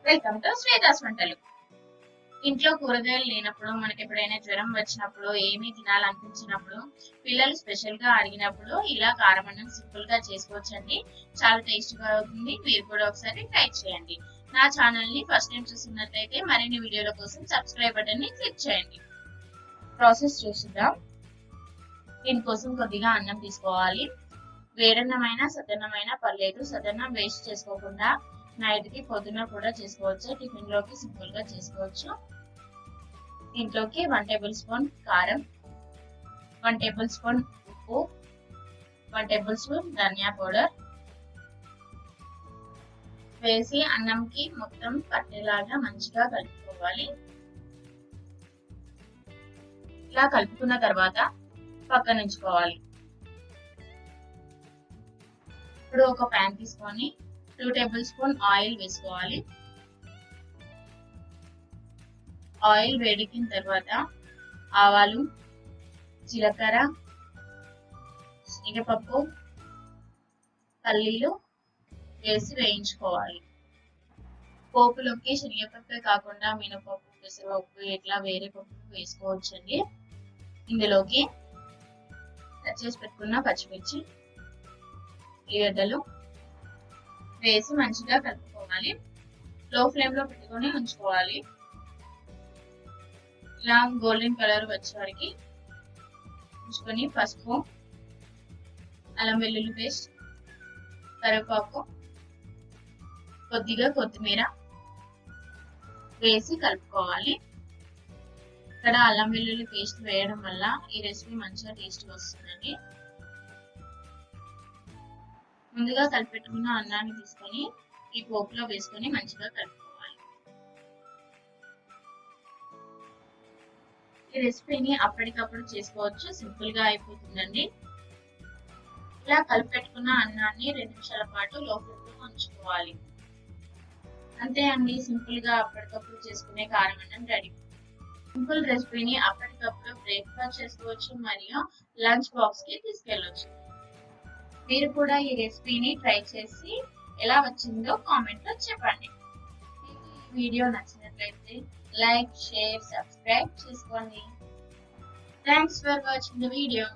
Welcome to Shweta's వంటలు. ఇంట్లో కూరగాయలు లేనప్పుడు, మనకి ఎప్పుడైనా జ్వరం వచ్చినప్పుడు, ఏమీ తినాలనిపించినప్పుడు, పిల్లలు స్పెషల్ గా అడిగినప్పుడు ఇలా కారం అన్నం సింపుల్ గా చేసుకోవచ్చండి. చాలా టేస్టీగా అవుతుంది. మీరు కూడా ఒకసారి ట్రై చేయండి. నా ఛానల్ ని ఫస్ట్ టైం చూస్తున్నట్లయితే మరిన్ని వీడియోల కోసం సబ్స్క్రైబ్ బటన్ ని క్లిక్ చేయండి. ప్రాసెస్ చూద్దాం. దీనికోసం కొద్దిగా అన్నం తీసుకోవాలి. వేడన్నమైన సద్దన్నమైన పర్లేదు. సద్దన్నం వేస్ట్ చేసుకోకుండా నైట్ కి పొద్దున కూడా చేసుకోవచ్చు. టిఫిన్ లోకి సింపుల్ గా చేసుకోవచ్చు. దీంట్లోకి 1 టేబుల్ స్పూన్ కారం, 1 టేబుల్ స్పూన్ ఉప్పు, 1 టేబుల్ స్పూన్ ధనియా పౌడర్ వేసి అన్నంకి మొత్తం పట్టేలాగా మంచిగా కలుపుకోవాలి. ఇలా కలుపుకున్న తర్వాత పక్కన ఉంచుకోవాలి. ఇప్పుడు ఒక ప్యాన్ తీసుకొని 2 టేబుల్ స్పూన్ ఆయిల్ వేసుకోవాలి. ఆయిల్ వేడెక్కిన తర్వాత ఆవాలు, జీలకర్ర, శనగపప్పు, పల్లీలు వేసి వేయించుకోవాలి. పోపులోకి శనగపప్పే కాకుండా మినపప్పు, పెసరపప్పు ఇట్లా వేరే పప్పులు వేసుకోవచ్చండి. ఇందులోకి కట్ చేసి పెట్టుకున్న పచ్చిమిర్చి, ఉల్లిగడ్డలు వేసి మంచిగా కలుపుకోవాలి. లో ఫ్లేమ్ లో పెట్టుకొని ఉంచుకోవాలి. ఇలా గోల్డెన్ కలర్ వచ్చే వరకు ఉంచుకొని పసుపు, అల్లం వెల్లుల్లి పేస్ట్, కరివేపాకు, కొద్దిగా కొత్తిమీర వేసి కలుపుకోవాలి. ఇక్కడ అల్లం వెల్లుల్లి పేస్ట్ వేయడం వల్ల ఈ రెసిపీ మంచిగా టేస్ట్ వస్తుందండి. ముందుగా కలిపెట్టుకున్న అన్నాన్ని తీసుకొని ఈ పోపులో వేసుకొని మంచిగా కలుపుకోవాలి. ఈ రెసిపీని అప్పటికప్పుడు చేసుకోవచ్చు. సింపుల్ గా అయిపోతుందండి. ఇలా కలిపెట్టుకున్న అన్నాన్ని 2 నిమిషాల పాటు లో ఫ్లేమ్ లో ఉంచుకోవాలి. అంతే అండి, సింపుల్ గా అప్పటికప్పుడు చేసుకునే కారం అన్నం రెడీ. సింపుల్ రెసిపీని అప్పటికప్పుడు బ్రేక్ఫాస్ట్ చేసుకోవచ్చు మరియు లంచ్ బాక్స్ కి తీసుకెళ్ళొచ్చు. మీరు కూడా ఈ రెసిపీని ట్రై చేసి ఎలా వచ్చిందో కామెంట్ లో చెప్పండి. మీకు ఈ వీడియో నచ్చినట్లయితే లైక్, షేర్, సబ్స్క్రైబ్ చేసుకోండి. Thanks for watching the video.